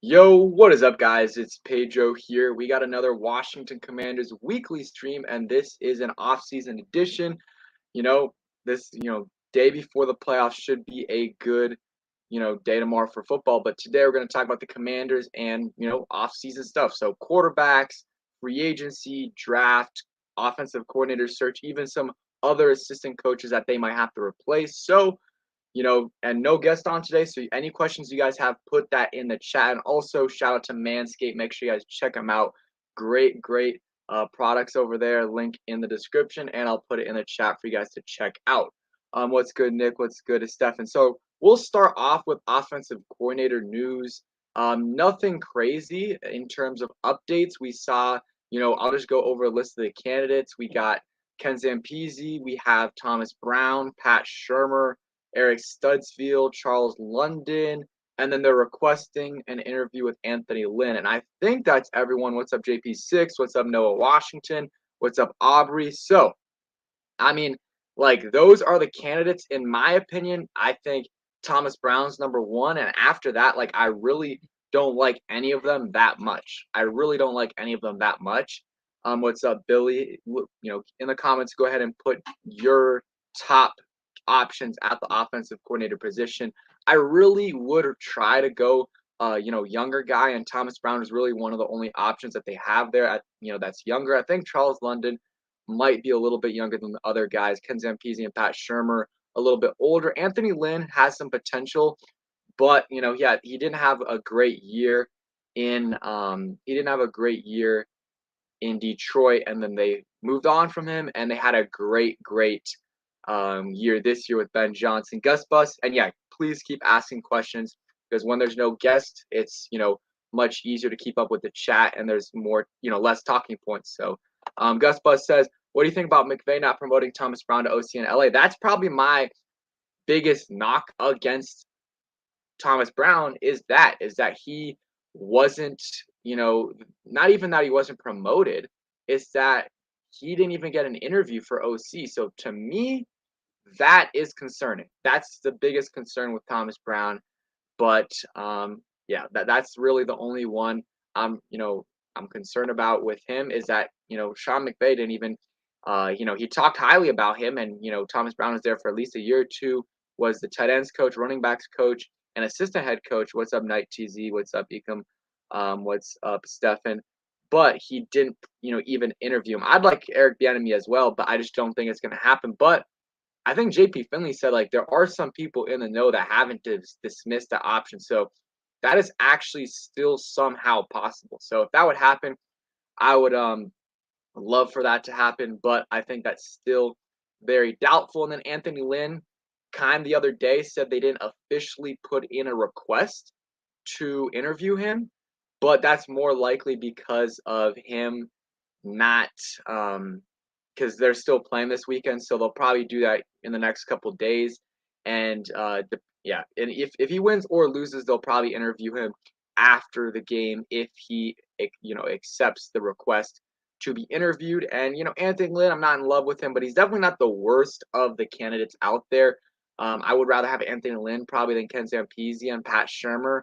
Yo, what is up, guys? It's Pedro here. We got another Washington Commanders weekly stream, and this is an off-season edition. You know, this day before the playoffs should be a good day tomorrow for football. But today we're going to talk about the Commanders and off-season stuff. So quarterbacks, free agency, draft, offensive coordinator search, even some other assistant coaches that they might have to replace. And no guest on today. So any questions you guys have, put that in the chat. And also shout out to Manscaped. Make sure you guys check them out. Great products over there. Link in the description, and I'll put it in the chat for you guys to check out. What's good, Nick? What's good, is Stefan? So we'll start off with offensive coordinator news. Nothing crazy in terms of updates. We saw, I'll just go over a list of the candidates. We got Ken Zampese, we have Thomas Brown, Pat Shermer, Eric Studsfield, Charles London, and then they're requesting an interview with Anthony Lynn. And I think that's everyone. What's up, JP6? What's up, Noah Washington? What's up, Aubrey? So, I mean, like, those are the candidates. In my opinion, I think Thomas Brown's number one. And after that, like, I really don't like any of them that much. I really don't like any of them that much. What's up, Billy? In the comments, go ahead and put your top options at the offensive coordinator position. I really would try to go younger guy, and Thomas Brown is really one of the only options that they have there that's younger. I think Charles London might be a little bit younger than the other guys. Ken Zampese and Pat Shermer a little bit older. Anthony Lynn has some potential, but yeah, he didn't have a great year in Detroit, and then they moved on from him, and they had a great year this year with Ben Johnson. Gus Bus, and yeah, please keep asking questions, because when there's no guest, it's much easier to keep up with the chat, and there's more less talking points. So Gus Bus says, what do you think about McVay not promoting Thomas Brown to OC in LA? That's probably my biggest knock against Thomas Brown is that he wasn't not even that he wasn't promoted, it's that he didn't even get an interview for OC. So to me, that is concerning. That's the biggest concern with Thomas Brown. But yeah, that's really the only one I'm concerned about with him, is that Sean McVay didn't even he talked highly about him, and Thomas Brown was there for at least a year or two, was the tight ends coach, running backs coach, and assistant head coach. What's up, Night TZ? What's up, Ecom? What's up, Stefan? But he didn't even interview him. I'd like Eric Bieniemy as well, but I just don't think it's going to happen. But I think JP Finley said, like, there are some people in the know that haven't dismissed the option. So that is actually still somehow possible. So if that would happen, I would love for that to happen, but I think that's still very doubtful. And then Anthony Lynn the other day said they didn't officially put in a request to interview him, but that's more likely because of him not because they're still playing this weekend, so they'll probably do that in the next couple days. And yeah, and if he wins or loses, they'll probably interview him after the game if he accepts the request to be interviewed. And Anthony Lynn, I'm not in love with him, but he's definitely not the worst of the candidates out there. I would rather have Anthony Lynn probably than Ken Zampese and Pat Shermer.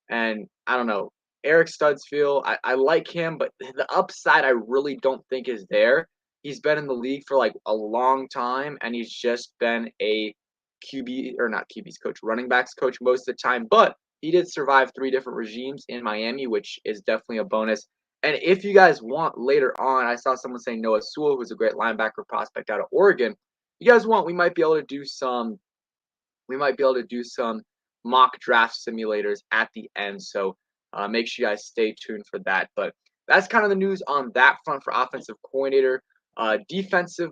And I don't know, Eric Studsfield, I like him, but the upside I really don't think is there. He's been in the league for like a long time, and he's just been a QB, or not QB's coach, running backs coach most of the time. But he did survive 3 different regimes in Miami, which is definitely a bonus. And if you guys want later on, I saw someone saying Noah Sewell, who's a great linebacker prospect out of Oregon. You guys want, we might be able to do some mock draft simulators at the end. So make sure you guys stay tuned for that. But that's kind of the news on that front for offensive coordinator. The defensive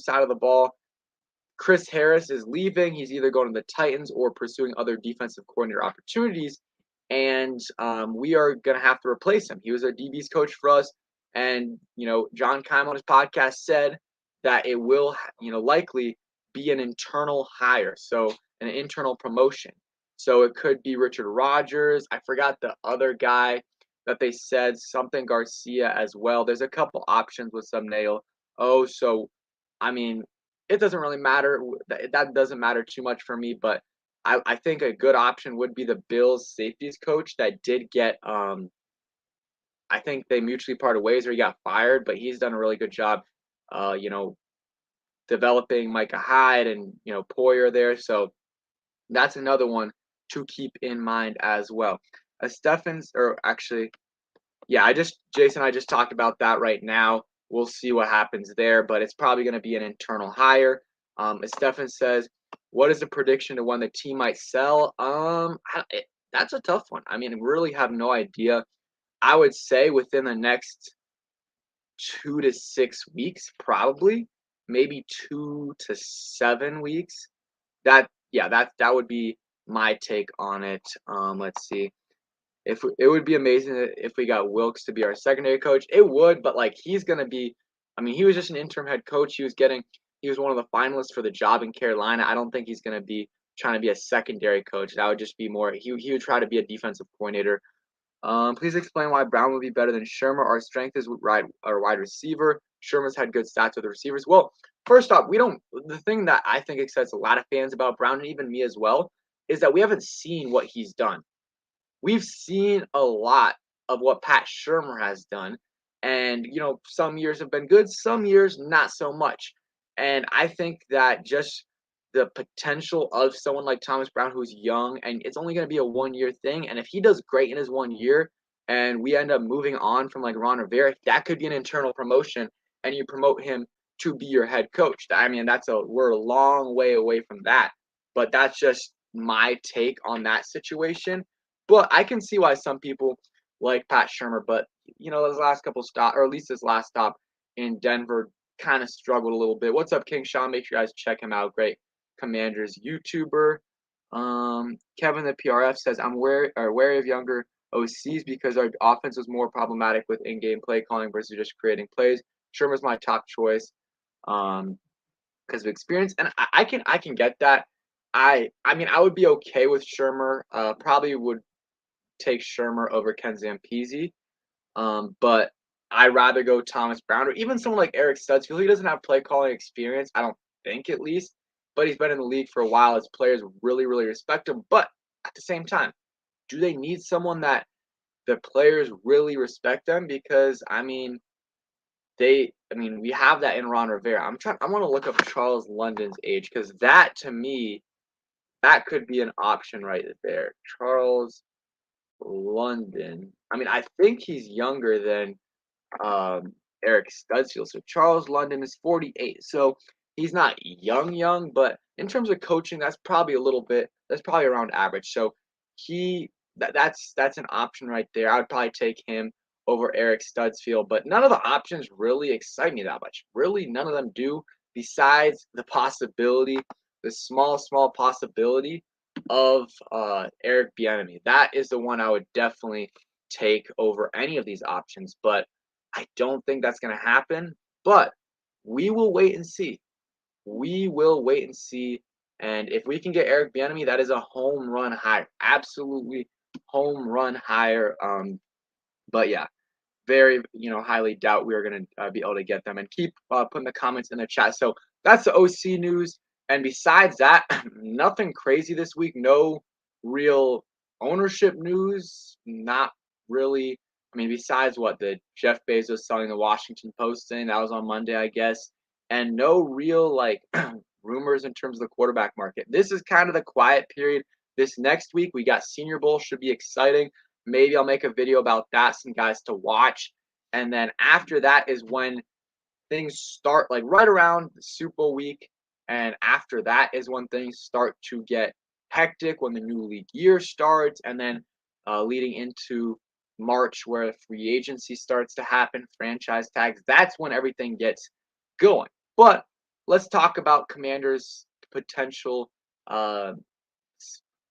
side of the ball, Chris Harris is leaving. He's either going to the Titans or pursuing other defensive coordinator opportunities. And we are going to have to replace him. He was our DB's coach for us. And, John Keim on his podcast said that it will, likely be an internal hire. So an internal promotion. So it could be Richard Rodgers. I forgot the other guy that they said, something Garcia as well. There's a couple options with some nail. So I mean, it doesn't really matter. That doesn't matter too much for me, but I think a good option would be the Bills safeties coach that did get I think they mutually parted ways or he got fired, but he's done a really good job, you know, developing Micah Hyde and, you know, Poyer there. So that's another one to keep in mind as well. Stephens, or actually, yeah, Jason, I just talked about that right now. We'll see what happens there, but it's probably going to be an internal hire. As Stefan says, what is the prediction to when the team might sell? That's a tough one. I mean, I really have no idea. I would say within the next 2 to 6 weeks, probably, maybe 2 to 7 weeks. That would be my take on it. Let's see. It would be amazing if we got Wilkes to be our secondary coach. It would, but like he's gonna be. I mean, he was just an interim head coach. He was one of the finalists for the job in Carolina. I don't think he's gonna be trying to be a secondary coach. That would just be more. He would try to be a defensive coordinator. Please explain why Brown would be better than Shermer. Our strength is our wide receiver. Shermer's had good stats with the receivers. Well, first off, we don't. The thing that I think excites a lot of fans about Brown and even me as well is that we haven't seen what he's done. We've seen a lot of what Pat Shermer has done, and you know, some years have been good, some years not so much. And I think that just the potential of someone like Thomas Brown, who's young, and it's only going to be a 1 year thing. And if he does great in his 1 year, and we end up moving on from like Ron Rivera, that could be an internal promotion, and you promote him to be your head coach. I mean, we're a long way away from that, but that's just my take on that situation. But I can see why some people like Pat Shermer, but you know, those last couple stop, or at least his last stop in Denver, kind of struggled a little bit. What's up, King Sean? Make sure you guys check him out. Great Commanders YouTuber. Kevin the PRF says I'm wary of younger OCs because our offense was more problematic with in-game play calling versus just creating plays. Shermer's my top choice because of experience, and I can get that. I mean I would be okay with Shermer. Probably would take Shermer over Ken Zampese. But I'd rather go Thomas Brown or even someone like Eric Studsfield. He doesn't have play calling experience, I don't think at least, but he's been in the league for a while. His players really, really respect him. But at the same time, do they need someone that the players really respect them? Because we have that in Ron Rivera. I want to look up Charles London's age because that to me, that could be an option right there. Charles London. I mean, I think he's younger than Eric Studsfield. So Charles London is 48. So he's not young, but in terms of coaching, that's probably around average. So that's an option right there. I would probably take him over Eric Studsfield, but none of the options really excite me that much. Really, none of them do, besides the small possibility of Eric Bieniemy. That is the one I would definitely take over any of these options, but I don't think that's going to happen. But we will wait and see. We will wait and see. And if we can get Eric Bieniemy, that is a home run hire. Absolutely home run hire. But yeah, very highly doubt we are going to be able to get them. And keep putting the comments in the chat. So that's the OC news. And besides that, nothing crazy this week. No real ownership news. Not really. I mean, besides what the Jeff Bezos selling the Washington Post thing, that was on Monday, I guess. And no real like rumors in terms of the quarterback market. This is kind of the quiet period. This next week, we got Senior Bowl, should be exciting. Maybe I'll make a video about that, some guys to watch. And then after that is when things start, like right around the Super Bowl week. And after that is when things start to get hectic, when the new league year starts, and then leading into March, where free agency starts to happen, franchise tags. That's when everything gets going. But let's talk about Commanders' potential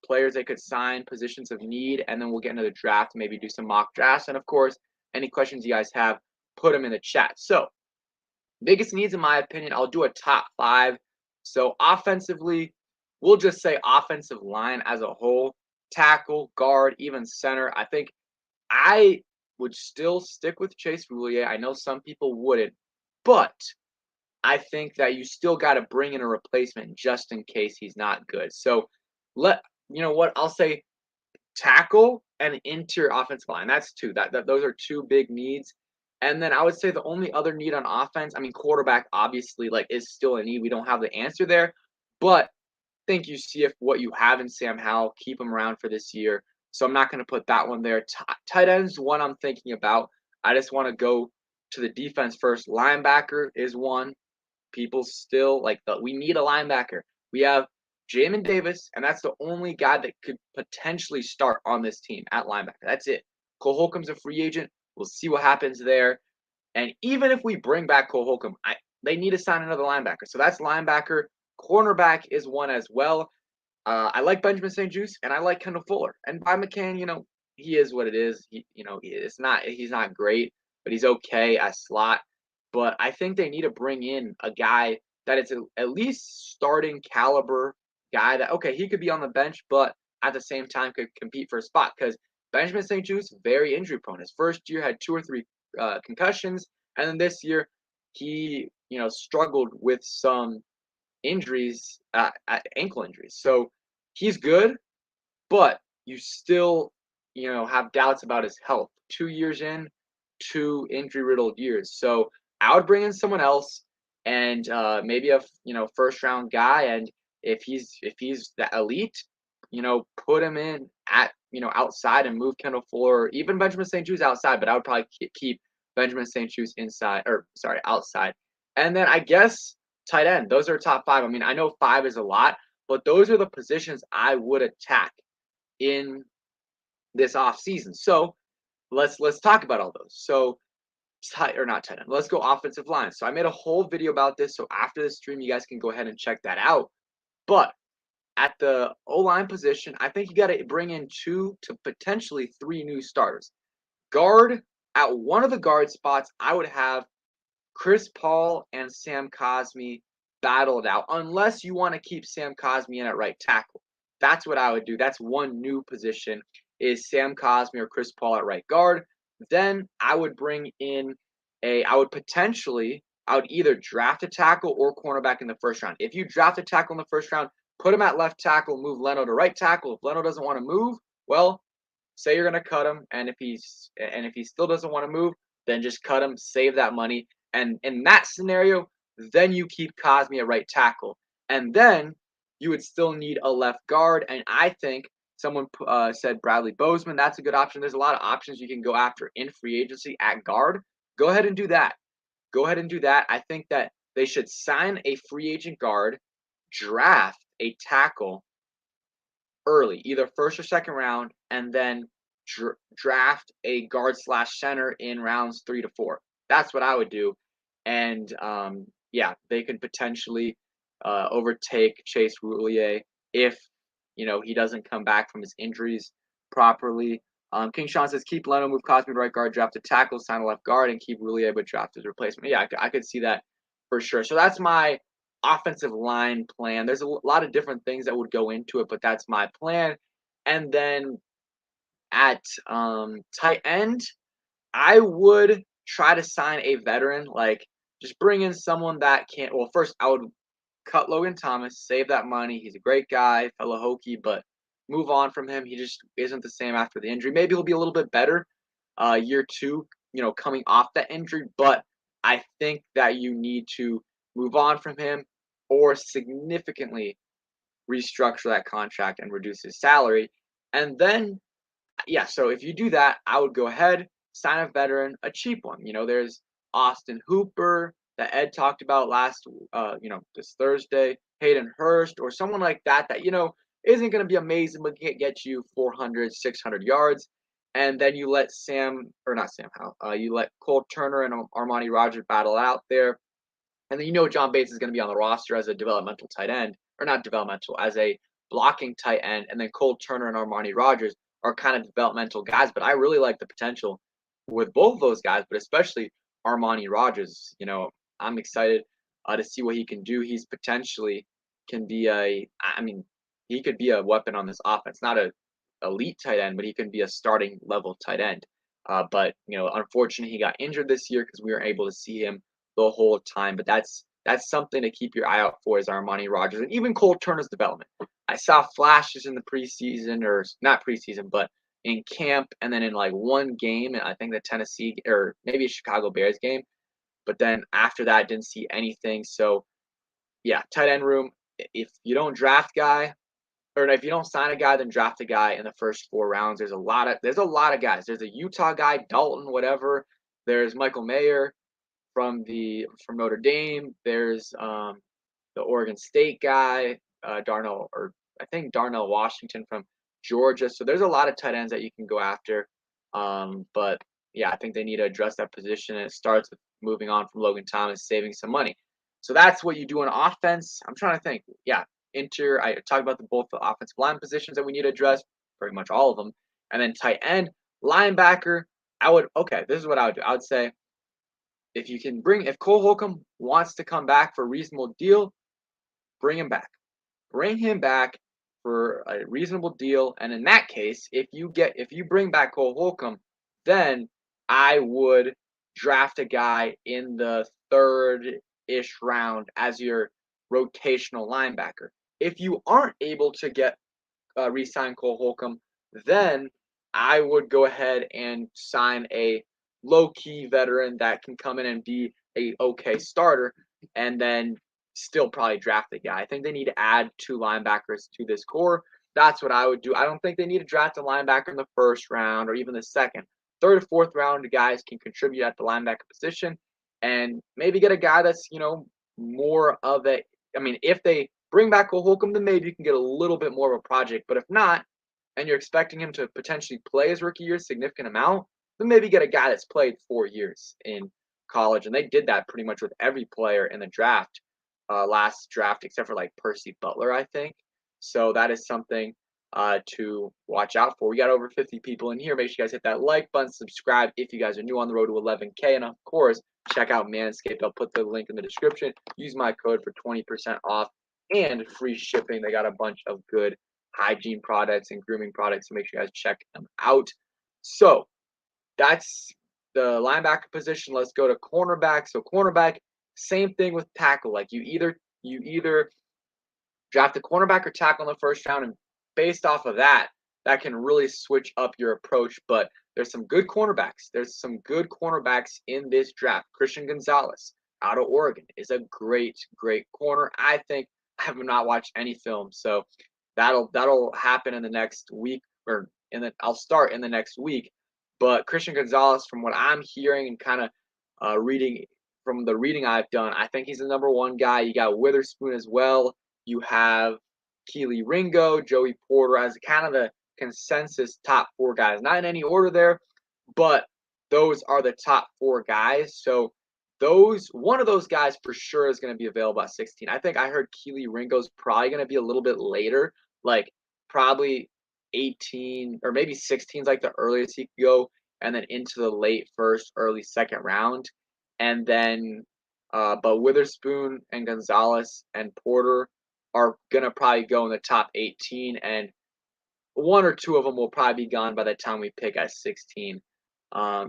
players they could sign, positions of need, and then we'll get into the draft, maybe do some mock drafts. And of course, any questions you guys have, put them in the chat. So, biggest needs, in my opinion, I'll do a top 5. So, offensively, we'll just say offensive line as a whole, tackle, guard, even center. I think I would still stick with Chase Roulier. I know some people wouldn't, but I think that you still got to bring in a replacement just in case he's not good. So let you know what I'll say tackle and interior offensive line. That's two. Those are two big needs. And then I would say the only other need on offense, I mean, quarterback obviously like is still a need. We don't have the answer there, but think you see if what you have in Sam Howell, keep him around for this year. So I'm not going to put that one there. Tight ends, one I'm thinking about. I just want to go to the defense first. Linebacker is one. People still like we need a linebacker. We have Jamin Davis, and that's the only guy that could potentially start on this team at linebacker. That's it. Cole Holcomb's a free agent. We'll see what happens there. And even if we bring back Cole Holcomb, they need to sign another linebacker. So that's linebacker. Cornerback is one as well. I like Benjamin St-Juste and I like Kendall Fuller. And by McCann, he is what it is. He's not great, but he's okay as slot. But I think they need to bring in a guy that is at least starting caliber guy that, okay, he could be on the bench, but at the same time could compete for a spot. Because Benjamin St-Juste, very injury prone. His first year had 2 or 3 concussions. And then this year, he, struggled with some injuries, ankle injuries. So he's good, but you still, have doubts about his health. 2 years in, 2 injury-riddled years. So I would bring in someone else and maybe a first round guy. And if he's the elite, put him in at outside and move Kendall Fuller, or even Benjamin St-Juste outside. But I would probably keep Benjamin St-Juste outside. And then I guess tight end. Those are top 5. I mean, I know 5 is a lot, but those are the positions I would attack in this offseason. So let's talk about all those. So not tight end. Let's go offensive line. So I made a whole video about this. So after the stream, you guys can go ahead and check that out. But at the O-line position, I think you got to bring in 2 to potentially 3 new starters. Guard, at one of the guard spots, I would have Chris Paul and Sam Cosmi battled out, unless you want to keep Sam Cosmi in at right tackle. That's what I would do. That's one new position, is Sam Cosmi or Chris Paul at right guard. Then I would bring in I would either draft a tackle or cornerback in the first round. If you draft a tackle in the first round, put him at left tackle, move Leno to right tackle. If Leno doesn't want to move, well, say you're going to cut him, and if he still doesn't want to move, then just cut him, save that money. And in that scenario, then you keep Cosmi at right tackle. And then you would still need a left guard. And I think someone said Bradley Bozeman. That's a good option. There's a lot of options you can go after in free agency at guard. Go ahead and do that. I think that they should sign a free agent guard, draft a tackle early, either first or second round, and then draft a guard / center in rounds 3 to 4. That's what I would do. And they could potentially overtake Chase Roulier if he doesn't come back from his injuries properly. King Sean says keep Leno, move Cosmi to right guard, draft a tackle, sign a left guard, and keep Roulier but draft his replacement. Yeah, I could see that for sure. So that's my offensive line plan. There's a lot of different things that would go into it, but that's my plan. And then at tight end, I would try to sign a veteran, like just bring in someone that can't. Well, first I would cut Logan Thomas, save that money. He's a great guy, fellow Hokie, but move on from him. He just isn't the same after the injury. Maybe he'll be a little bit better year 2, coming off that injury, but I think that you need to move on from him or significantly restructure that contract and reduce his salary. And then, so if you do that, I would go ahead, sign a veteran, a cheap one. There's Austin Hooper that Ed talked about this Thursday, Hayden Hurst, or someone like that, isn't going to be amazing, but can get you 400, 600 yards. And then you let you let Cole Turner and Armani Rogers battle out there. And then John Bates is going to be on the roster as a developmental tight end, or not developmental, as a blocking tight end. And then Cole Turner and Armani Rogers are kind of developmental guys. But I really like the potential with both of those guys, but especially Armani Rogers. I'm excited to see what he can do. He's potentially he could be a weapon on this offense. Not a elite tight end, but he can be a starting level tight end. But unfortunately, he got injured this year because we weren't able to see him the whole time. But that's that's something to keep your eye out for, is Armani Rogers and even Cole Turner's development. I saw flashes in the preseason, or not preseason, but in camp, and then in like one game, I think the Tennessee or maybe a Chicago Bears game. But then after that, didn't see anything. So yeah, tight end room. If you don't draft guy, or if you don't sign a guy, then draft a guy in the first 4 rounds. There's a lot of guys. There's a Utah guy, Dalton, whatever. There's Michael Mayer from Notre Dame. There's the Oregon State guy, Darnell, or I think Darnell Washington from Georgia. So there's a lot of tight ends that you can go after. But yeah, I think they need to address that position, and it starts with moving on from Logan Thomas, saving some money. So that's what you do on offense. I'm trying to think. Yeah, I talked about both the offensive line positions that we need to address, pretty much all of them, and then tight end, linebacker. This is what I would do. I would say if Cole Holcomb wants to come back for a reasonable deal, bring him back. Bring him back for a reasonable deal. And in that case, if you bring back Cole Holcomb, then I would draft a guy in the third-ish round as your rotational linebacker. If you aren't able to re-sign Cole Holcomb, then I would go ahead and sign a low-key veteran that can come in and be a okay starter, and then still probably draft the guy. I think they need to add 2 linebackers to this core. That's what I would do. I don't think they need to draft a linebacker in the first round or even the second. Third or fourth round guys can contribute at the linebacker position, and maybe get a guy that's, more of a. I mean, if they bring back Cole Holcomb, then maybe you can get a little bit more of a project. But if not, and you're expecting him to potentially play his rookie year a significant amount, then maybe get a guy that's played 4 years in college. And they did that pretty much with every player in the draft, last draft, except for like Percy Butler, I think. So that is something to watch out for. We got over 50 people in here. Make sure you guys hit that like button, subscribe if you guys are new on the road to 11K. And of course, check out Manscaped. I'll put the link in the description. Use my code for 20% off and free shipping. They got a bunch of good hygiene products and grooming products, so make sure you guys check them out. So that's the linebacker position. Let's go to cornerback. So cornerback, same thing with tackle. Like you either draft a cornerback or tackle in the first round, and based off of that can really switch up your approach. But there's some good cornerbacks. There's some good cornerbacks in this draft. Christian Gonzalez out of Oregon is a great corner. I think I have not watched any film, so that'll happen in the next week, or I'll start in the next week. But Christian Gonzalez, from what I'm hearing and kind of reading from the reading I've done, I think he's the number 1 guy. You got Witherspoon as well. You have Keely Ringo, Joey Porter as kind of the consensus top 4 guys. Not in any order there, but those are the top 4 guys. So one of those guys for sure is going to be available at 16. I think I heard Keely Ringo's probably going to be a little bit later, like probably 18 or maybe 16 is like the earliest he could go, and then into the late first, early second round. And then but Witherspoon and Gonzalez and Porter are gonna probably go in the top 18, and 1 or 2 of them will probably be gone by the time we pick at 16.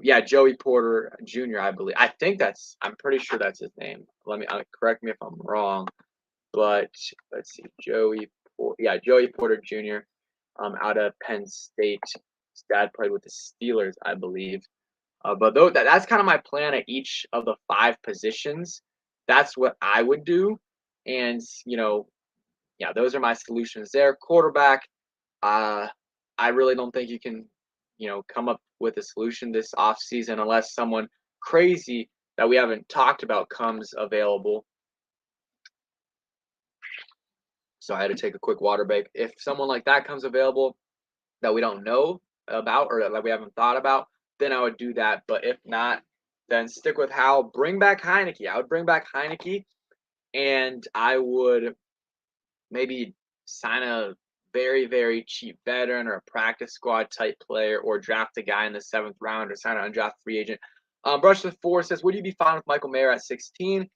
Yeah, Joey Porter Jr., I believe. I'm pretty sure that's his name. Correct me if I'm wrong, but let's see, Joey Porter Jr. Out of Penn State. His dad played with the Steelers, I believe. But that's kind of my plan at each of the 5 positions. That's what I would do, and yeah, those are my solutions there. Quarterback, I really don't think you can, come up with a solution this offseason unless someone crazy that we haven't talked about comes available. So I had to take a quick water break. If someone like that comes available that we don't know about or that we haven't thought about, then I would do that. But if not, then stick with Howell. Bring back Heineke. I would bring back Heineke, and I would maybe sign a very cheap veteran or a practice squad type player, or draft a guy in the 7th round, or sign an undrafted free agent. Brush with 4 says, would you be fine with Michael Mayer at 16?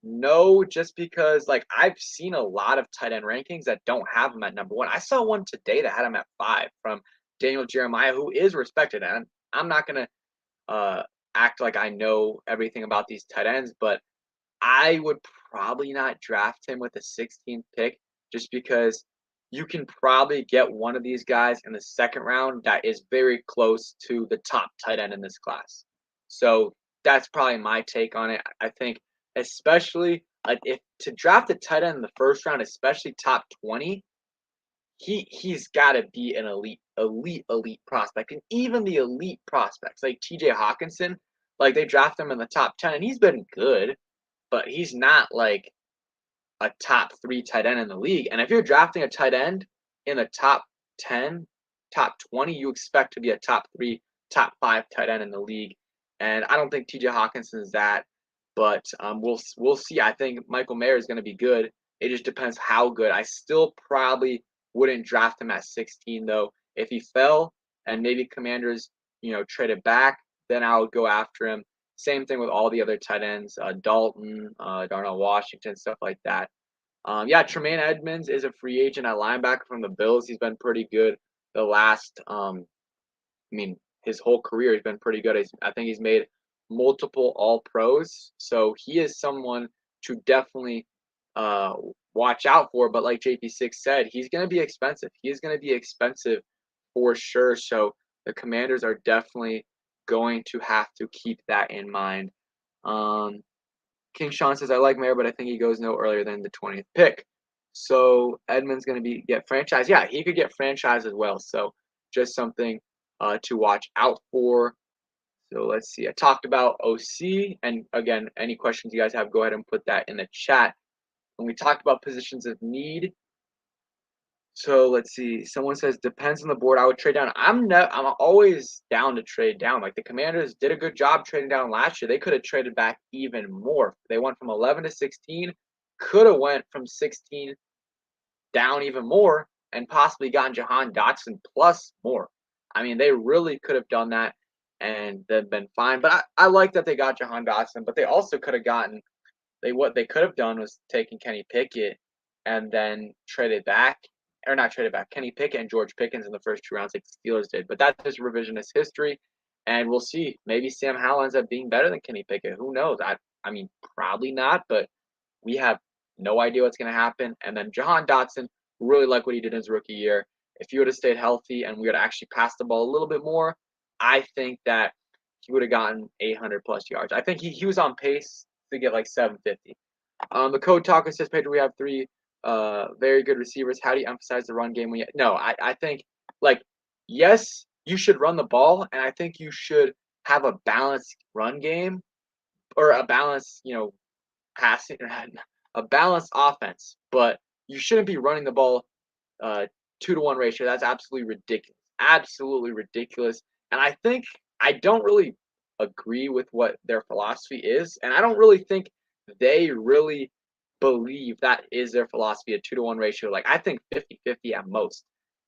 No, just because I've seen a lot of tight end rankings that don't have him at number 1. I saw one today that had him at 5 from Daniel Jeremiah, who is respected. And I'm not gonna act like I know everything about these tight ends, but I would probably not draft him with the 16th pick just because you can probably get one of these guys in the second round that is very close to the top tight end in this class. So that's probably my take on it. I think especially like if to draft a tight end in the first round, especially top 20, he's got to be an elite prospect. And even the elite prospects like TJ Hawkinson, like they draft him in the top 10 and he's been good, but he's not like a top 3 tight end in the league. And if you're drafting a tight end in the top 10, top 20, you expect to be a top 3, top 5 tight end in the league. And I don't think TJ Hawkinson is that, but we'll see. I think Michael Mayer is going to be good. It just depends how good. I still probably wouldn't draft him at 16 though. If he fell and maybe Commanders, traded back, then I would go after him. Same thing with all the other tight ends, Dalton, Darnell Washington, stuff like that. Yeah, Tremaine Edmonds is a free agent at linebacker from the Bills. He's been pretty good the last, his whole career has been pretty good. I think he's made multiple All Pros, so he is someone to definitely watch out for. But like JP6 said, he's going to be expensive. He is going to be expensive for sure. So the Commanders are definitely going to have to keep that in mind. King Sean says, I like Mayer, but I think he goes no earlier than the 20th pick. So Edmonds going to get franchised. Yeah, he could get franchised as well. So just something to watch out for. So let's see. I talked about OC. And again, any questions you guys have, go ahead and put that in the chat. When we talked about positions of need, so let's see. Someone says depends on the board. I would trade down. I'm always down to trade down. Like the Commanders did a good job trading down last year. They could have traded back even more. They went from 11 to 16. Could have went from 16 down even more and possibly gotten Jahan Dotson plus more. I mean, they really could have done that and they've been fine. But I like that they got Jahan Dotson. But they also could have gotten. What they could have done was taken Kenny Pickett and then traded back. Or not traded back, Kenny Pickett and George Pickens in the first 2 rounds like the Steelers did. But that's just revisionist history. And we'll see. Maybe Sam Howell ends up being better than Kenny Pickett. Who knows? I mean, probably not, but we have no idea what's going to happen. And then Jahan Dotson, really like what he did in his rookie year. If he would have stayed healthy and we would have actually passed the ball a little bit more, I think that he would have gotten 800 plus yards. I think he was on pace to get like 750. The code talker says, Pedro, we have 3 very good receivers. How do you emphasize the run game? No, I think like yes, you should run the ball, and I think you should have a balanced run game or a balanced, passing, a balanced offense. But you shouldn't be running the ball 2-to-1 ratio. That's absolutely ridiculous. Absolutely ridiculous. And I think I don't really agree with what their philosophy is, and I don't really think they really believe that is their philosophy, a 2-to-1 ratio. Like I think 50-50 at most.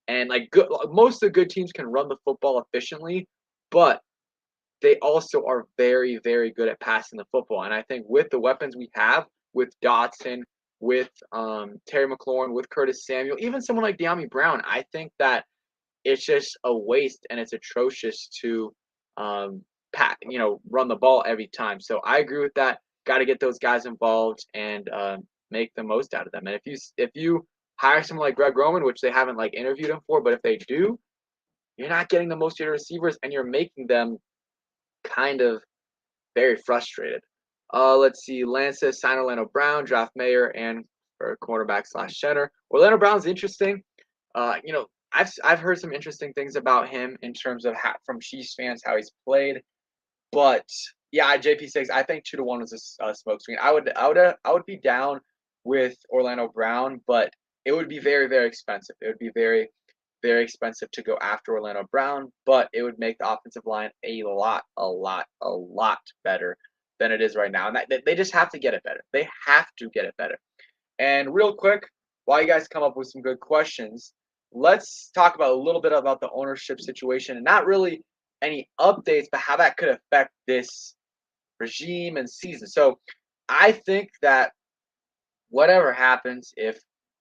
And like most of the good teams can run the football efficiently, but they also are very, very good at passing the football. And I think with the weapons we have, with Dotson, with Terry McLaurin, with Curtis Samuel, even someone like De'Ami Brown, I think that it's just a waste and it's atrocious to run the ball every time. So I agree with that. Got to get those guys involved and make the most out of them. And if you hire someone like Greg Roman, which they haven't like interviewed him for, but if they do, you're not getting the most of your receivers and you're making them kind of very frustrated. Let's see. Lance says sign Orlando Brown, draft Mayer, and for cornerback / center. Orlando Brown's interesting. I've heard some interesting things about him in terms of from Chiefs fans how he's played, but yeah, JP6. I think 2-to-1 was a smoke screen. I would be down with Orlando Brown, but it would be very, very expensive. It would be very, very expensive to go after Orlando Brown, but it would make the offensive line a lot better than it is right now. And they just have to get it better. They have to get it better. And real quick, while you guys come up with some good questions, let's talk about a little bit about the ownership situation and not really any updates, but how that could affect this regime and season. So I think that whatever happens, if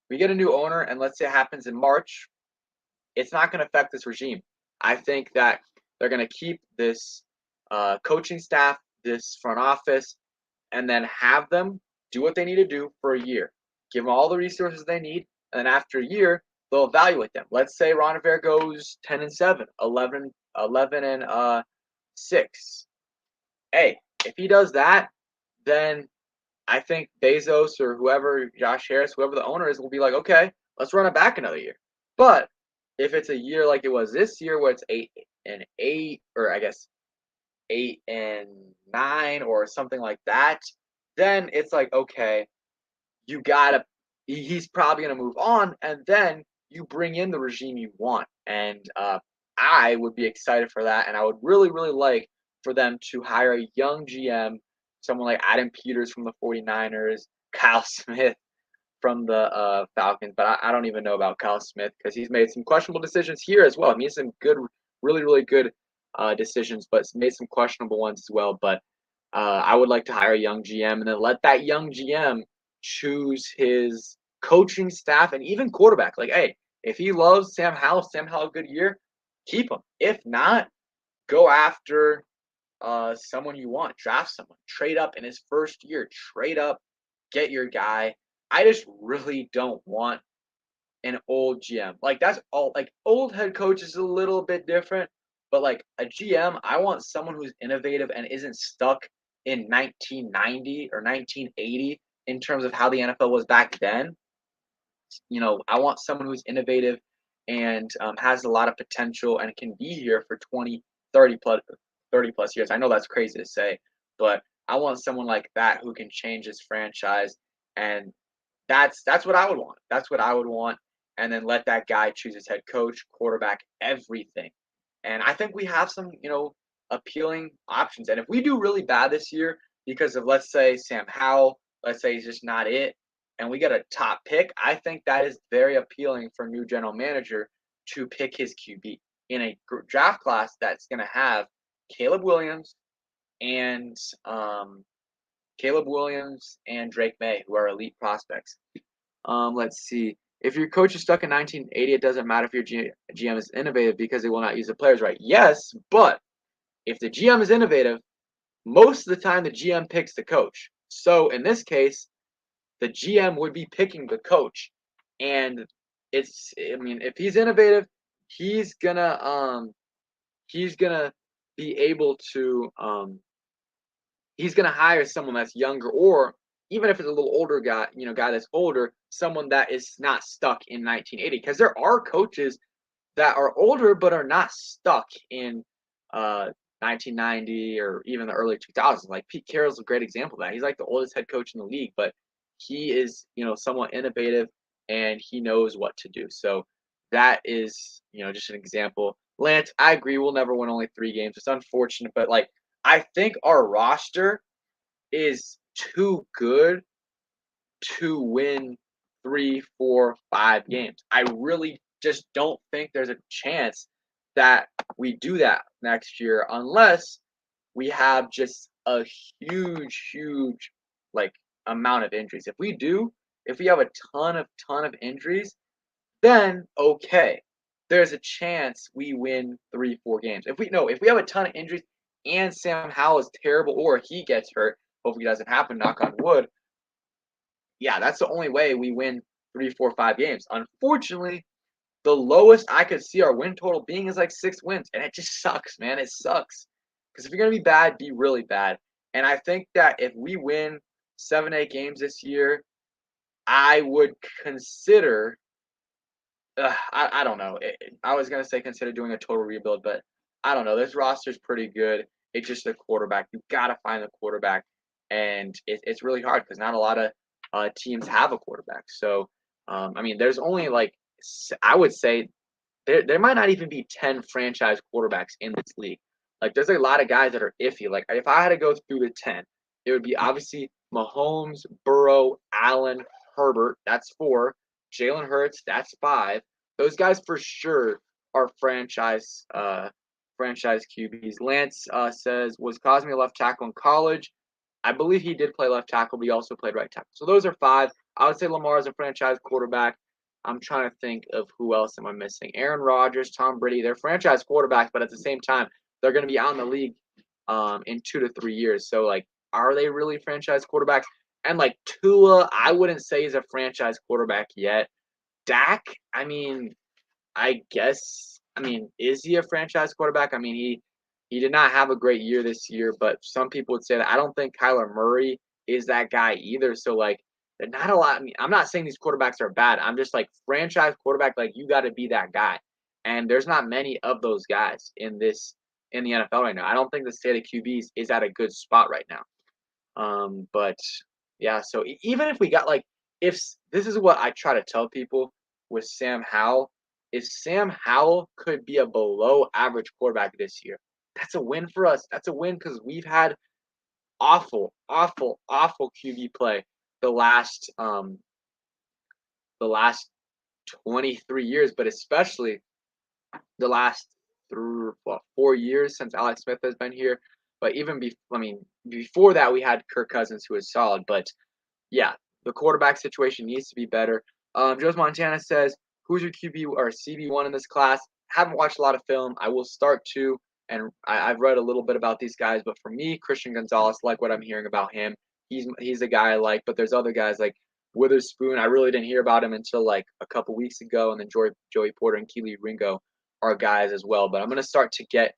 we get a new owner and let's say it happens in March, it's not going to affect this regime. I think that they're going to keep this coaching staff, this front office, and then have them do what they need to do for a year, give them all the resources they need, and then after a year, they'll evaluate them. Let's say Ron Rivera goes 10-7, 11 and 6. Hey, if he does that, then I think Bezos or whoever, Josh Harris, whoever the owner is, will be like, okay, let's run it back another year. But if it's a year like it was this year, where it's 8-8, or I guess 8-9, or something like that, then it's like, okay, you gotta. He's probably gonna move on, and then you bring in the regime you want, and I would be excited for that, and I would really, really like for them to hire a young GM, someone like Adam Peters from the 49ers, Kyle Smith from the Falcons, but I don't even know about Kyle Smith because he's made some questionable decisions here as well. I mean, some good, really, really good decisions, but made some questionable ones as well. But I would like to hire a young GM and then let that young GM choose his coaching staff and even quarterback. Like, hey, if he loves Sam Howell a good year, keep him. If not, go after someone you want. Draft someone. Trade up in his first year. Trade up. Get your guy. I just really don't want an old GM. Like, that's all. Like, old head coach is a little bit different, but like a GM, I want someone who's innovative and isn't stuck in 1990 or 1980 in terms of how the NFL was back then. I want someone who's innovative and has a lot of potential and can be here for 20, 30 plus years. I know that's crazy to say, but I want someone like that who can change his franchise, and that's what I would want. That's what I would want, and then let that guy choose his head coach, quarterback, everything. And I think we have some, appealing options. And if we do really bad this year because of, let's say, Sam Howell, let's say he's just not it, and we get a top pick, I think that is very appealing for a new general manager to pick his QB in a draft class that's going to have Caleb Williams and Drake May, who are elite prospects. Let's see. If your coach is stuck in 1980, it doesn't matter if your GM is innovative because they will not use the players right. Yes, but if the GM is innovative, most of the time the GM picks the coach. So in this case, the GM would be picking the coach, and if he's innovative, he's gonna be able to he's gonna hire someone that's younger, or even if it's a little older guy, guy that's older, someone that is not stuck in 1980. Because there are coaches that are older but are not stuck in 1990 or even the early 2000s. Like Pete Carroll's a great example of that. He's like the oldest head coach in the league, but he is, somewhat innovative and he knows what to do. So that is, just an example. Lance, I agree. We'll never win only 3 games. It's unfortunate, but like I think our roster is too good to win 3, 4, 5 games. I really just don't think there's a chance that we do that next year unless we have just a huge like amount of injuries. If we have a ton of injuries, then okay, there's a chance we win 3, 4 games. If we have a ton of injuries and Sam Howell is terrible or he gets hurt, hopefully it doesn't happen, knock on wood. Yeah, that's the only way we win 3, 4, 5 games. Unfortunately, the lowest I could see our win total being is like 6 wins, and it just sucks, man. It sucks. Because if you're gonna be bad, be really bad. And I think that if we win 7, 8 games this year, I would consider. I don't know. I was gonna say consider doing a total rebuild, but I don't know. This roster's pretty good. It's just the quarterback. You gotta find the quarterback, and it's really hard because not a lot of teams have a quarterback. So, there's only like I would say there might not even be 10 franchise quarterbacks in this league. Like there's a lot of guys that are iffy. Like if I had to go through the 10, it would be obviously Mahomes, Burrow, Allen, Herbert. That's 4. Jalen Hurts. That's 5. Those guys for sure are franchise QBs. Lance says, was Cosme a left tackle in college? I believe he did play left tackle, but he also played right tackle. So those are 5. I would say Lamar is a franchise quarterback. I'm trying to think of who else am I missing. Aaron Rodgers, Tom Brady, they're franchise quarterbacks, but at the same time, they're going to be out in the league in 2 to 3 years. So, like, are they really franchise quarterbacks? And like Tua, I wouldn't say he's a franchise quarterback yet. Dak, I mean, I guess, I mean, is he a franchise quarterback? I mean, he did not have a great year this year, but some people would say that. I don't think Kyler Murray is that guy either. So like, there's not a lot. I mean, I'm not saying these quarterbacks are bad. I'm just like franchise quarterback. Like you got to be that guy, and there's not many of those guys in the NFL right now. I don't think the state of QBs is at a good spot right now. But yeah, so even if we got like, this is what I try to tell people with Sam Howell, if Sam Howell could be a below average quarterback this year, that's a win for us. That's a win because we've had awful, awful, awful QB play the last um the last 23 years, but especially the last 4 years since Alex Smith has been here. But even before that, we had Kirk Cousins, who was solid. But yeah, the quarterback situation needs to be better. Joe's Montana says, "Who's your QB or CB1 in this class?" Haven't watched a lot of film. I will start to, and I've read a little bit about these guys. But for me, Christian Gonzalez, like what I'm hearing about him, he's a guy I like. But there's other guys like Witherspoon. I really didn't hear about him until like a couple weeks ago, and then Joey Porter and Keely Ringo are guys as well. But I'm gonna start to get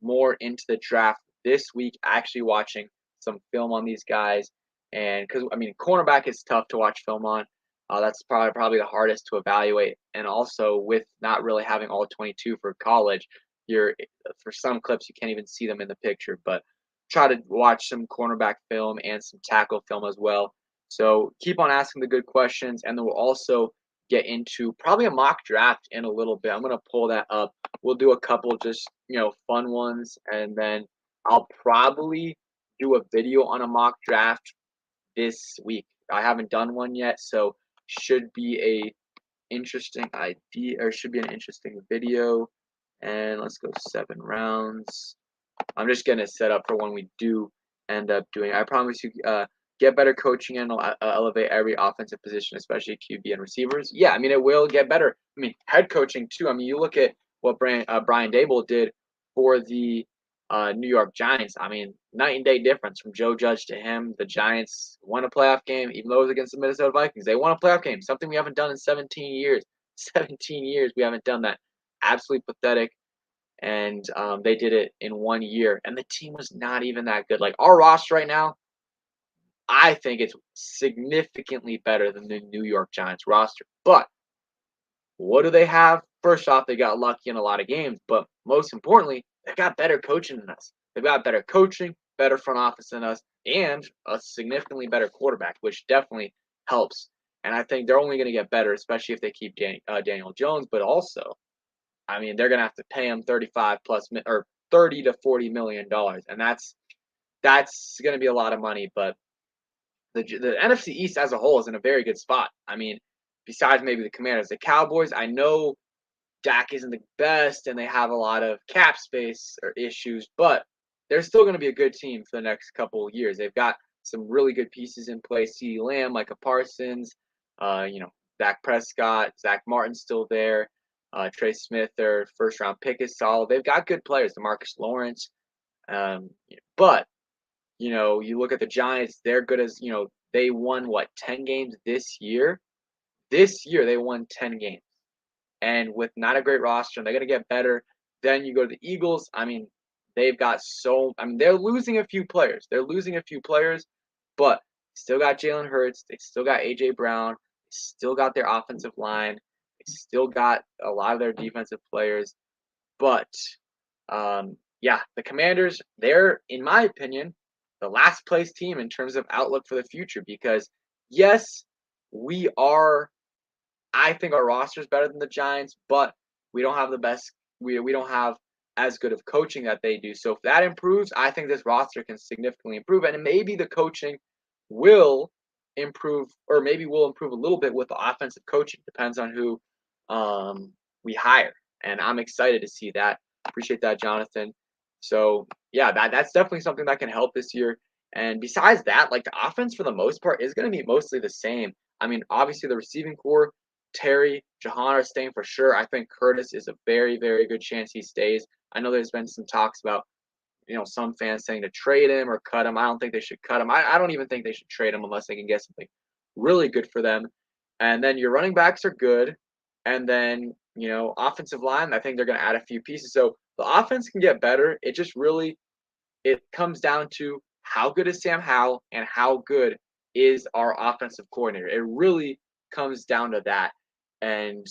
more into the draft this week, actually watching some film on these guys. And because I mean, cornerback is tough to watch film on. That's probably the hardest to evaluate. And also with not really having all 22 for college, you're for some clips you can't even see them in the picture. But try to watch some cornerback film and some tackle film as well. So keep on asking the good questions, and then we'll also get into probably a mock draft in a little bit. I'm gonna pull that up. We'll do a couple just fun ones, and then I'll probably do a video on a mock draft this week. I haven't done one yet, so should be a interesting idea or should be an interesting video. And let's go 7 rounds. I'm just gonna set up for when we do end up doing. I promise you, get better coaching and elevate every offensive position, especially QB and receivers. Yeah, I mean it will get better. I mean head coaching too. I mean you look at what Brian Dable did for the New York Giants. I mean night and day difference from Joe Judge to him. The Giants won a playoff game, even though it was against the Minnesota Vikings. They won a playoff game, something we haven't done in 17 years. 17 years we haven't done that. Absolutely pathetic. And they did it in 1 year, and the team was not even that good. Like our roster right now, I think it's significantly better than the New York Giants roster. But what do they have? First off, they got lucky in a lot of games, but most importantly, they've got better coaching than us. They've got better coaching, better front office than us, and a significantly better quarterback, which definitely helps. And I think they're only going to get better, especially if they keep Daniel Jones. But also, I mean, they're going to have to pay him 35 plus or 30 to 40 million dollars, and that's going to be a lot of money. But the NFC East as a whole is in a very good spot. I mean, besides maybe the Commanders, the Cowboys, I know Dak isn't the best and they have a lot of cap space or issues, but they're still going to be a good team for the next couple of years. They've got some really good pieces in place. CeeDee Lamb, Micah Parsons, Dak Prescott, Zach Martin's still there. Trey Smith, their first round pick, is solid. They've got good players, DeMarcus Lawrence. But you look at the Giants, they're good as, they won 10 games this year? This year they won 10 games. And with not a great roster, and they're going to get better. Then you go to the Eagles. I mean, they're losing a few players. But still got Jalen Hurts. They still got A.J. Brown. They still got their offensive line. They still got a lot of their defensive players. But, yeah, the Commanders, they're, in my opinion, the last place team in terms of outlook for the future because, yes, I think our roster is better than the Giants, but we don't have the best. We don't have as good of coaching that they do. So if that improves, I think this roster can significantly improve, and maybe the coaching will improve, or maybe will improve a little bit with the offensive coaching. Depends on who we hire, and I'm excited to see that. Appreciate that, Jonathan. So yeah, that's definitely something that can help this year. And besides that, like the offense for the most part is going to be mostly the same. I mean, obviously the receiving core, Terry, Jahan are staying for sure. I think Curtis is a very, very good chance he stays. I know there's been some talks about some fans saying to trade him or cut him. I don't think they should cut him. I don't even think they should trade him unless they can get something really good for them. And then your running backs are good. And then, offensive line, I think they're going to add a few pieces. So the offense can get better. It comes down to how good is Sam Howell and how good is our offensive coordinator. It really comes down to that. And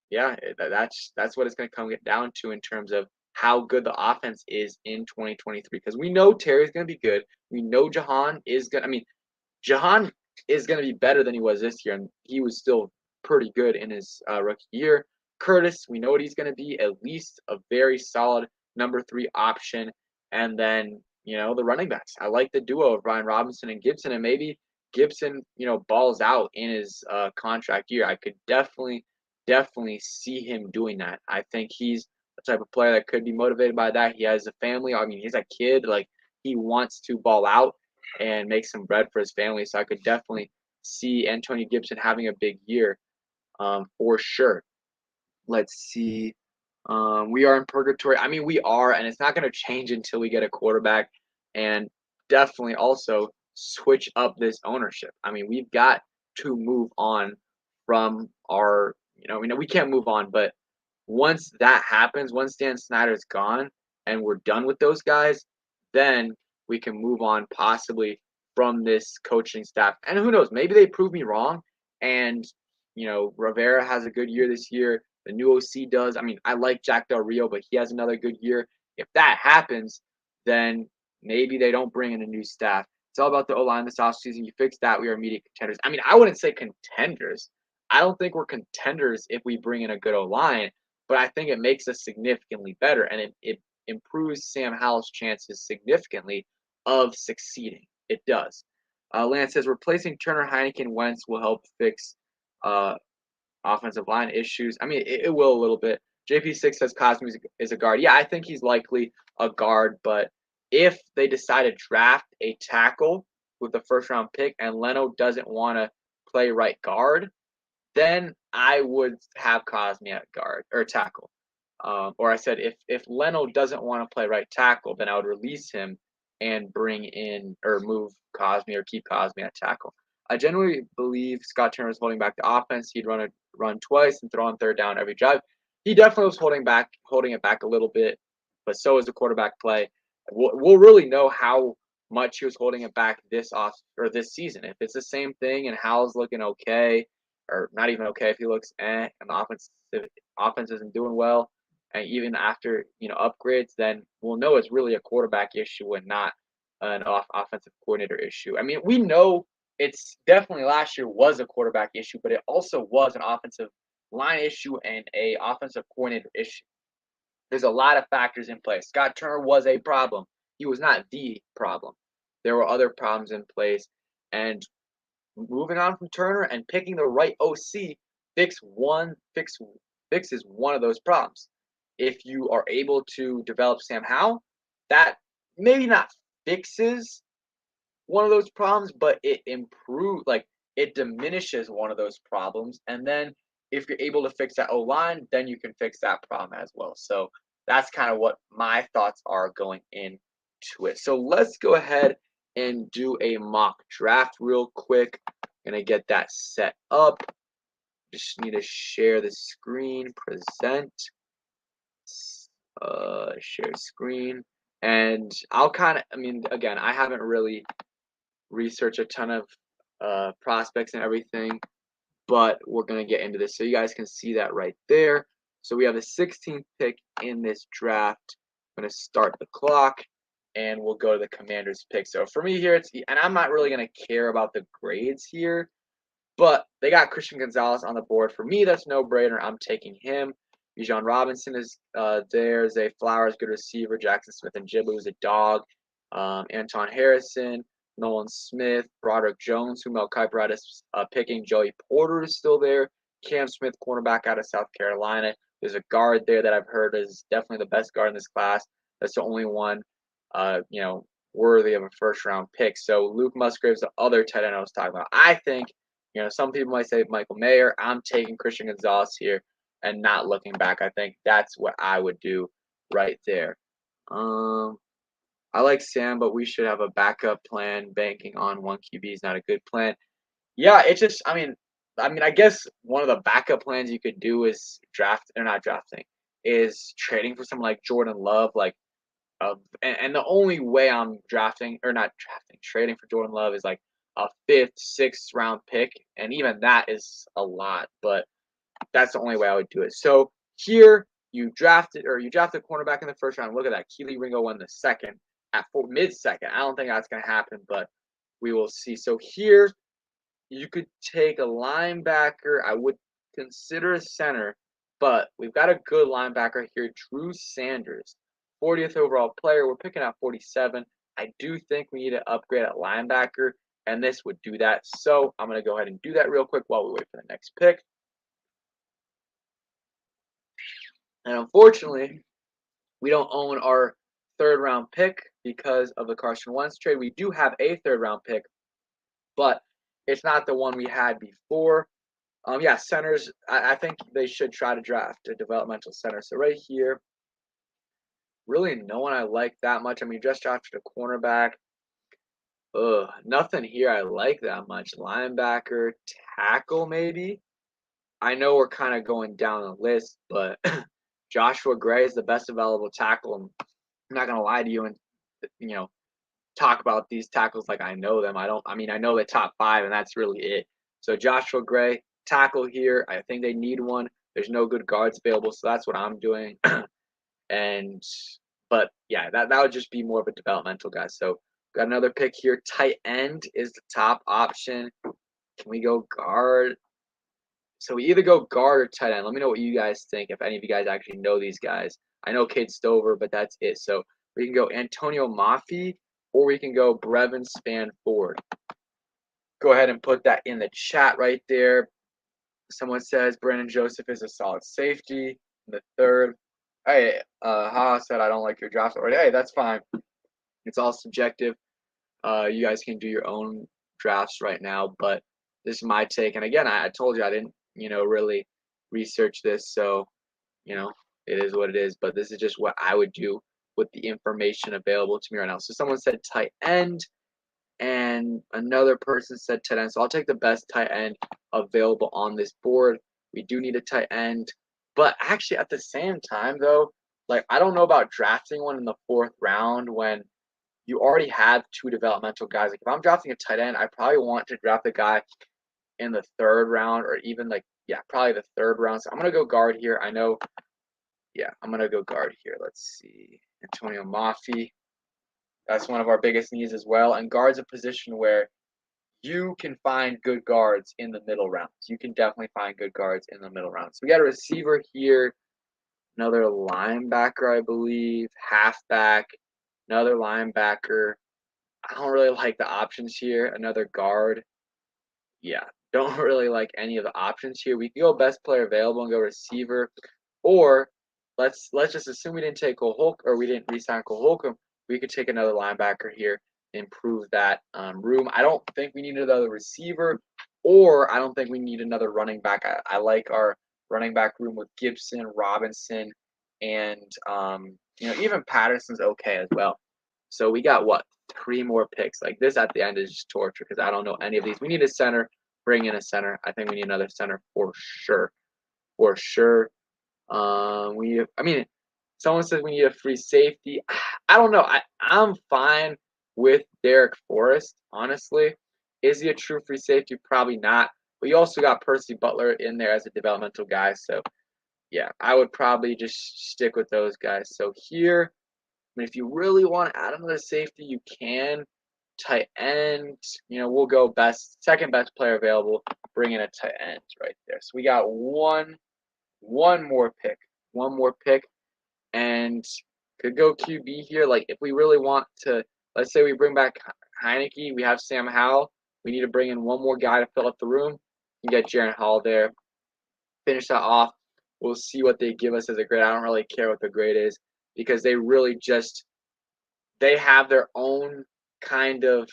yeah, that's what it's going to come down to in terms of how good the offense is in 2023. Because we know Terry's going to be good. We know Jahan is going. I mean, Jahan is going to be better than he was this year, and he was still pretty good in his rookie year. Curtis, we know what he's going to be, at least a very solid number 3 option. And then, the running backs. I like the duo of Brian Robinson and Gibson, and maybe Gibson, balls out in his contract year. I could definitely see him doing that. I think he's the type of player that could be motivated by that. He has a family. I mean, he's a kid. Like, he wants to ball out and make some bread for his family. So I could definitely see Antonio Gibson having a big year for sure. Let's see. We are in purgatory. I mean, we are, and it's not going to change until we get a quarterback. And definitely also switch up this ownership. I mean, we've got to move on from our, we can't move on, but once that happens, once Dan Snyder's gone and we're done with those guys, then we can move on possibly from this coaching staff. And who knows, maybe they prove me wrong and, Rivera has a good year this year. The new OC does. I mean, I like Jack Del Rio, but he has another good year. If that happens, then maybe they don't bring in a new staff. It's all about the O-line this offseason. You fix that, we are immediate contenders. I mean, I wouldn't say contenders. I don't think we're contenders if we bring in a good O-line, but I think it makes us significantly better, and it improves Sam Howell's chances significantly of succeeding. It does. Lance says replacing Turner, Heineken, Wentz will help fix offensive line issues. I mean, it will a little bit. JP6 says Cosme is a guard. Yeah, I think he's likely a guard, but if they decide to draft a tackle with the first round pick and Leno doesn't want to play right guard, then I would have Cosme at guard or tackle. Or I said if Leno doesn't want to play right tackle, then I would release him and bring in or move Cosme or keep Cosme at tackle. I generally believe Scott Turner was holding back the offense. He'd run twice and throw on third down every drive. He definitely was holding it back a little bit, but so is the quarterback play. We'll really know how much he was holding it back this season. If it's the same thing and Howell's looking okay, or not even okay, if he looks and the offense isn't doing well, and even after upgrades, then we'll know it's really a quarterback issue and not an offensive coordinator issue. I mean, we know it's definitely last year was a quarterback issue, but it also was an offensive line issue and a offensive coordinator issue. There's a lot of factors in play. Scott Turner was a problem. He was not the problem. There were other problems in place, and moving on from Turner and picking the right OC fixes one of those problems. If you are able to develop Sam Howell, that maybe not fixes one of those problems, but it diminishes one of those problems. And then if you're able to fix that O-line, then you can fix that problem as well. So that's kind of what my thoughts are going into it. So let's go ahead and do a mock draft real quick. Gonna get that set up. Just need to share the screen, present, share screen. And again, I haven't really researched a ton of prospects and everything, but we're going to get into this so you guys can see that right there. So we have the 16th pick in this draft. I'm going to start the clock, and we'll go to the Commanders pick. So for me here, and I'm not really going to care about the grades here, but they got Christian Gonzalez on the board. For me, that's no brainer. I'm taking him. Bijan Robinson is there. Zay Flowers, good receiver. Jackson Smith and Jibba, who's a dog. Anton Harrison, Nolan Smith, Broderick Jones, who Mel Kiper had us picking. Joey Porter is still there. Cam Smith, cornerback out of South Carolina. There's a guard there that I've heard is definitely the best guard in this class. That's the only one, worthy of a first-round pick. So Luke Musgrave's the other tight end I was talking about. I think, some people might say Michael Mayer. I'm taking Christian Gonzalez here and not looking back. I think that's what I would do right there. I like Sam, but we should have a backup plan. Banking on one QB is not a good plan. Yeah, it just I guess one of the backup plans you could do is draft or not drafting, is trading for someone like Jordan Love, like, and the only way I'm drafting or not drafting, trading for Jordan Love is like a 5th, 6th round pick, and even that is a lot, but that's the only way I would do it. So here you drafted cornerback in the 1st round. Look at that. Keely Ringo won the 2nd at mid-second. I don't think that's gonna happen, but we will see. So here you could take a linebacker. I would consider a center, but we've got a good linebacker here, Drew Sanders, 40th overall player. We're picking at 47. I do think we need to upgrade at linebacker, and this would do that. So I'm going to go ahead and do that real quick while we wait for the next pick. And unfortunately, we don't own our 3rd round pick because of the Carson Wentz trade. We do have a 3rd round pick, but it's not the one we had before. Yeah, centers. I think they should try to draft a developmental center. So right here, really no one I like that much. I mean, just drafted a cornerback. Nothing here I like that much. Linebacker, tackle, maybe. I know we're kind of going down the list, but Joshua Gray is the best available tackle. I'm not gonna lie to you and you know talk about these tackles like I know them. I don't. I mean, I know the top 5, and that's really it. So Joshua Gray, tackle here. I think they need one. There's no good guards available, so that's what I'm doing. and but yeah, that would just be more of a developmental guy. So got another pick here. Tight end is the top option. Can we go guard? So we either go guard or tight end. Let me know what you guys think. If any of you guys actually know these guys, I know Cade Stover, but that's it. So we can go Antonio Mafi, or we can go Brevin Spanford. Go ahead and put that in the chat right there. Someone says Brandon Joseph is a solid safety. In the 3rd. Hey, Ha said I don't like your draft already. Hey, that's fine. It's all subjective. You guys can do your own drafts right now, but this is my take. And again, I told you I didn't, really research this, so it is what it is. But this is just what I would do with the information available to me right now. So someone said tight end, and another person said tight end. So I'll take the best tight end available on this board. We do need a tight end, but actually at the same time though, like I don't know about drafting one in the 4th round when you already have 2 developmental guys. Like if I'm drafting a tight end, I probably want to draft a guy in the 3rd round or even probably the 3rd round. So I'm gonna go guard here. I know, I'm gonna go guard here. Let's see, Antonio Mafi. That's one of our biggest needs as well. And guard's a position where you can find good guards in the middle rounds. You can definitely find good guards in the middle rounds. So we got a receiver here, another linebacker, I believe, halfback, another linebacker. I don't really like the options here. Another guard. Yeah, don't really like any of the options here. We can go best player available and go receiver, or let's just assume we didn't take Cole Holcomb or we didn't re-sign Cole Holcomb. We could take another linebacker here, improve that room. I don't think we need another receiver, or I don't think we need another running back. I like our running back room with Gibson, Robinson, and even Patterson's okay as well. So we got what, 3 more picks? Like this at the end is just torture because I don't know any of these. We need a center. Bring in a center. I think we need another center for sure. For sure. Someone says we need a free safety. I don't know. I'm fine with Derek Forrest, honestly. Is he a true free safety? Probably not. But you also got Percy Butler in there as a developmental guy. So, yeah, I would probably just stick with those guys. So here, if you really want to add another safety, you can. Tight end, we'll go second best player available. Bring in a tight end right there. So we got one more pick, and could go QB here. Like if we really want to, let's say we bring back Heineke, we have Sam Howell. We need to bring in one more guy to fill up the room. You can get Jaren Hall there. Finish that off. We'll see what they give us as a grade. I don't really care what the grade is because they have their own kind of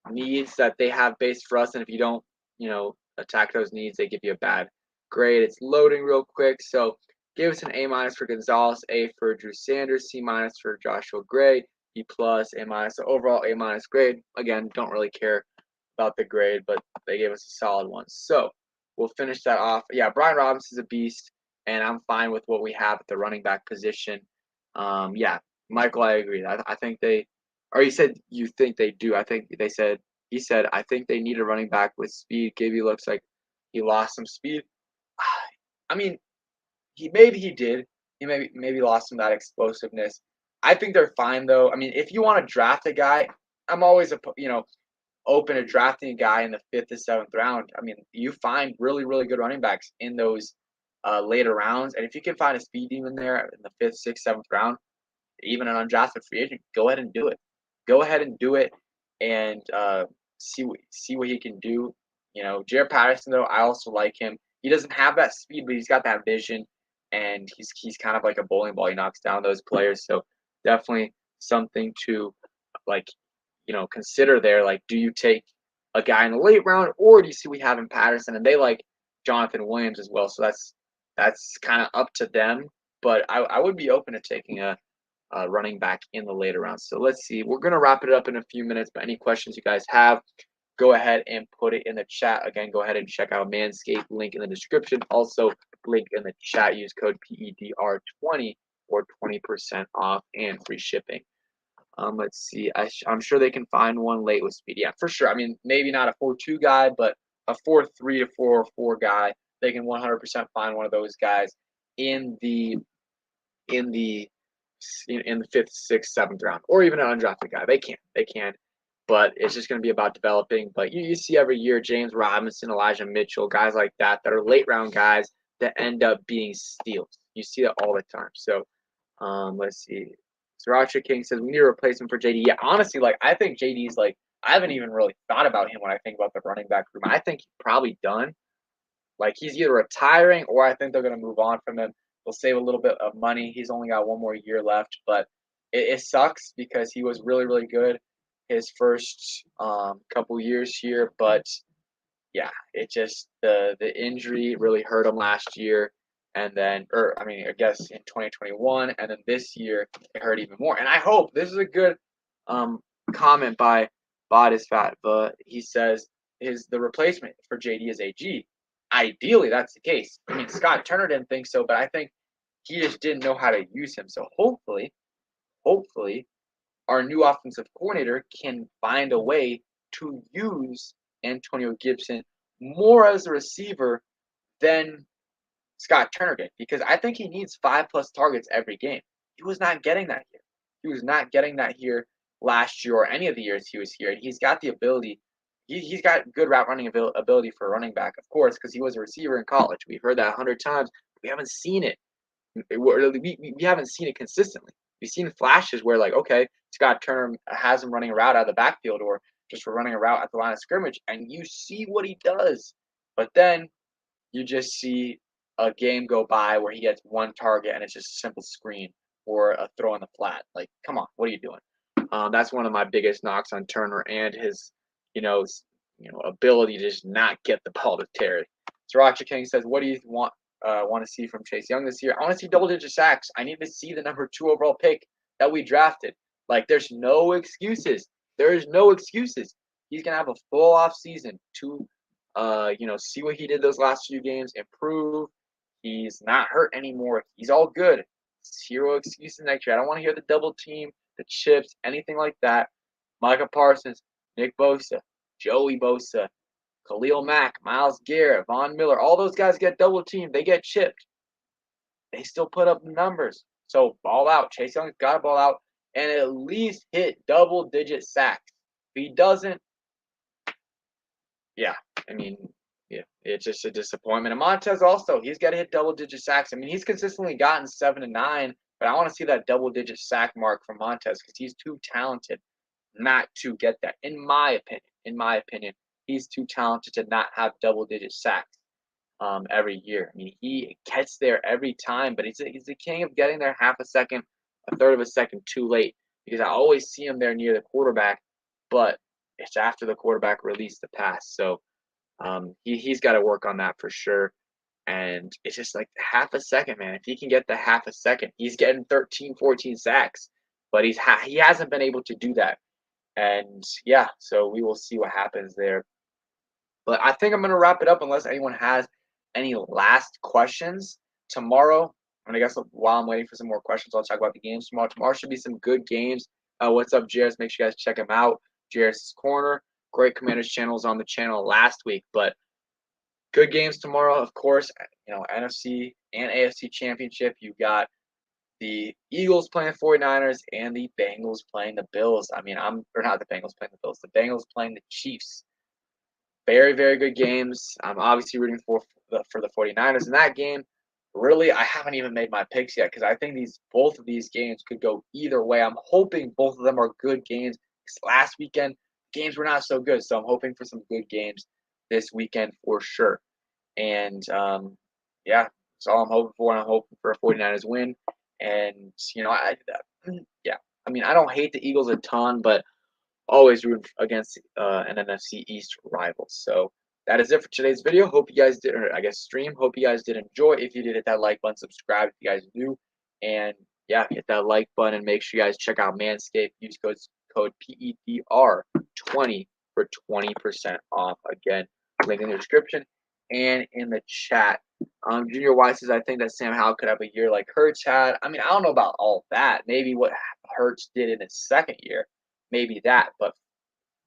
needs that they have based for us, and if you don't, attack those needs, they give you a bad grade. It's loading real quick, so give us an A- for Gonzalez, A for Drew Sanders, C- for Joshua Gray, B plus, A minus. So overall A minus grade. Again, don't really care about the grade, but they gave us a solid one. So we'll finish that off. Yeah, Brian Robinson's a beast, and I'm fine with what we have at the running back position. Yeah, Michael, I agree. I think they, or you said you think they do. I think they said he said I think they need a running back with speed. Gibby looks like he lost some speed. I mean, he did. He maybe lost some of that explosiveness. I think they're fine though. I mean, if you want to draft a guy, I'm always open to drafting a guy in the 5th to 7th round. I mean, you find really good running backs in those later rounds, and if you can find a speed demon there in the 5th, 6th, 7th round, even an undrafted free agent, go ahead and do it. Go ahead and do it, and see what he can do. Jared Patterson though, I also like him. He doesn't have that speed, but he's got that vision, and he's kind of like a bowling ball. He knocks down those players, so definitely something to like consider there. Like, do you take a guy in the late round, or do you see we have in Patterson, and they like Jonathan Williams as well? So that's kind of up to them. But I would be open to taking a running back in the later rounds. So let's see. We're going to wrap it up in a few minutes, but any questions you guys have, go ahead and put it in the chat. Again, go ahead and check out Manscaped, link in the description. Also, link in the chat. Use code PEDR20 for 20% off and free shipping. Let's see. I'm sure they can find one late with speed. Yeah, for sure. I mean, maybe not a 4.2 guy, but a 4.3 to 4.4 guy. They can 100% find one of those guys in the in the in the 5th, 6th, 7th round, or even an undrafted guy. They can, but it's just going to be about developing. But you see every year James Robinson, Elijah Mitchell, guys like that are late round guys that end up being steals. You see it all the time. So let's see. Sriracha King says we need a replacement for JD. Yeah, honestly, like I think JD's like I haven't even really thought about him when I think about the running back room. I think he's probably done. Like he's either retiring or I think they're going to move on from him. They'll save a little bit of money. He's only got one more year left, but it sucks because he was really good his first couple years here. But yeah, it just the injury really hurt him last year, and then or I mean I guess in 2021, and then this year it hurt even more. And I hope this is a good comment by Bodis Fat, but he says the replacement for JD is AG. Ideally, that's the case. I mean, Scott Turner didn't think so, but I think he just didn't know how to use him. So hopefully, our new offensive coordinator can find a way to use Antonio Gibson more as a receiver than Scott Turner did, because I think he needs 5+ targets every game. He was not getting that here. He was not getting that here last year or any of the years he was here. And he's got the ability. He's got good route running ability for a running back, of course, because he was a receiver in college. We've heard that 100 times. We haven't seen it. We haven't seen it consistently. We've seen flashes where, like, okay, Scott Turner has him running a route out of the backfield or just for running a route at the line of scrimmage, and you see what he does. But then you just see a game go by where he gets one target and it's just a simple screen or a throw in the flat. Like, come on, what are you doing? That's one of my biggest knocks on Turner and his, ability to just not get the ball to Terry. Sriracha King says, "What do you want to see from Chase Young this year? I want to see double-digit sacks. I need to see the number 2 overall pick that we drafted. Like, there's no excuses. There is no excuses. He's gonna have a full off season to see what he did those last few games, improve. He's not hurt anymore. He's all good. Zero excuses next year. I don't want to hear the double team, the chips, anything like that. Micah Parsons, Nick Bosa, Joey Bosa, Khalil Mack, Myles Garrett, Von Miller, all those guys get double teamed. They get chipped. They still put up numbers. So ball out. Chase Young's got to ball out and at least hit double-digit sacks. If he doesn't, yeah, I mean, yeah, it's just a disappointment. And Montez also, he's got to hit double-digit sacks. I mean, he's consistently gotten 7 to 9, but I want to see that double-digit sack mark from Montez because he's too talented not to get that. In my opinion, he's too talented to not have double-digit sacks every year. I mean, he gets there every time, but he's the king of getting there half a second, a third of a second too late because I always see him there near the quarterback, but it's after the quarterback released the pass. So he's got to work on that for sure. And it's just like half a second, man. If he can get the half a second, he's getting 13, 14 sacks. but he hasn't been able to do that. And yeah, so we will see what happens there. But I think I'm gonna wrap it up unless anyone has any last questions. Tomorrow, and I guess while I'm waiting for some more questions, I'll talk about the games tomorrow. Tomorrow should be some good games. What's up, Jairus? Make sure you guys check him out. Jairus' Corner. Great Commanders channels on the channel last week, but good games tomorrow. Of course, NFC and AFC Championship. You got the Eagles playing the 49ers and the Bengals playing the Bills. I mean, or not the Bengals playing the Bills, the Bengals playing the Chiefs. Very, very good games. I'm obviously rooting for the 49ers in that game. Really, I haven't even made my picks yet because I think both of these games could go either way. I'm hoping both of them are good games. Last weekend, games were not so good, so I'm hoping for some good games this weekend for sure. And yeah, that's all I'm hoping for. I'm hoping for a 49ers win. And yeah, I mean, I don't hate the Eagles a ton, but always root against an NFC East rival. So that is it for today's video. Hope you guys did, or I guess stream. Hope you guys did enjoy. If you did, hit that like button, subscribe if you guys do, and yeah, hit that like button and make sure you guys check out Manscaped. Use code PEDR20 for 20% off. Again, link in the description and in the chat. Junior White says, I think that Sam Howell could have a year like Hurts had. I mean, I don't know about all that. Maybe what Hurts did in his second year, maybe that. But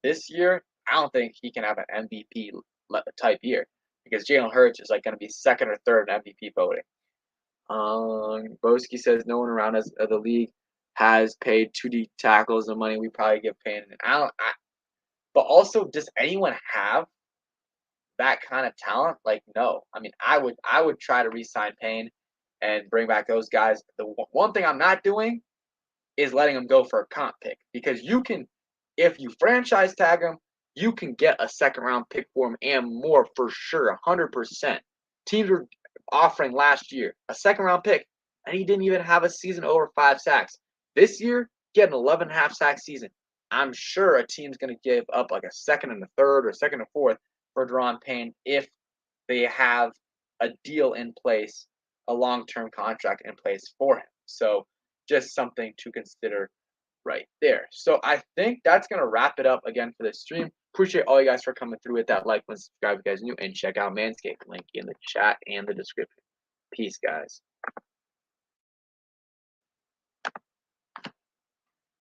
this year, I don't think he can have an MVP type year because Jalen Hurts is like going to be second or third in MVP voting. Boski says no one around us the league has paid 2D tackles the money we probably get paid. But also, does anyone have that kind of talent? Like, no. I mean, I would try to re-sign Payne and bring back those guys. The one thing I'm not doing is letting them go for a comp pick because you can, if you franchise tag him, you can get a second round pick for him and more for sure, 100%. Teams were offering last year a second round pick, and he didn't even have a season over 5 sacks. This year, he had an 11.5 sack season. I'm sure a team's going to give up like a second and a third or second and fourth for Daron Payne if they have a deal in place, a long-term contract in place for him. So just something to consider right there. So I think that's going to wrap it up again for this stream. Appreciate all you guys for coming through with that like and subscribe if you guys new, and check out Manscaped. Link in the chat and the description. Peace, guys.